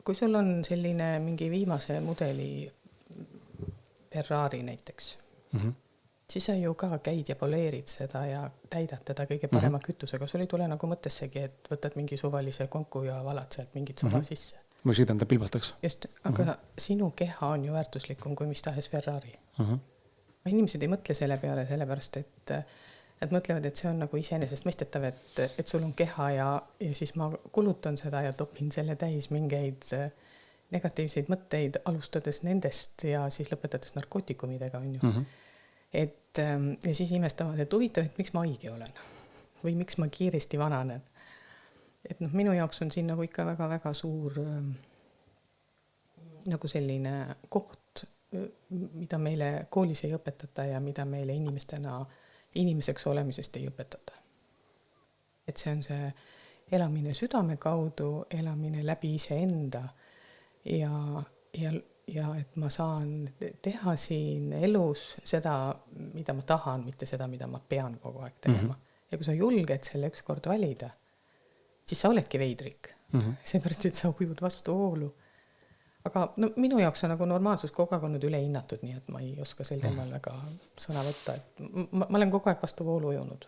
kui sul on selline mingi viimase mudeli Ferrari näiteks, siis sa ju ka käid ja poleerid seda ja täidad teda kõige parema kütusega. Sul ei tule nagu mõttessegi, et võtad mingi suvalise konku ja valad sealt mingit suva sisse. Või sõidan ta pilbastaks. Just, aga sinu keha on ju väärtuslikum kui mis tahes Ferrari. Inimesed ei mõtle selle peale, sellepärast, et mõtlevad, et see on nagu iseenesest mõistetav, et sul on keha ja siis ma kulutan seda ja topin selle täis mingeid negatiivseid mõtteid, alustades nendest ja siis lõpetades narkootikumidega. On ju. Ja siis imestavad, et huvitav, et miks ma haige olen või miks ma kiiresti vananen. Et minu jaoks on siin nagu ikka väga-väga suur nagu selline koht, mida meile koolis ei õpetata ja mida meile inimeseks olemisest ei õpetata. Et see on see elamine südame kaudu, elamine läbi iseenda ja et ma saan teha siin elus seda, mida ma tahan, mitte seda, mida ma pean kogu aeg tegema. Ja kui sa julged selle ükskord valida, siis sa oledki veidrik. Seepärast, et sa ujud vastu voolu. Aga minu jaoks on nagu normaalsus kogu aeg olnud üle hinnatud, nii et ma ei oska sel teemal väga sõna võtta. Et ma olen kogu aeg vastu voolu ujunud.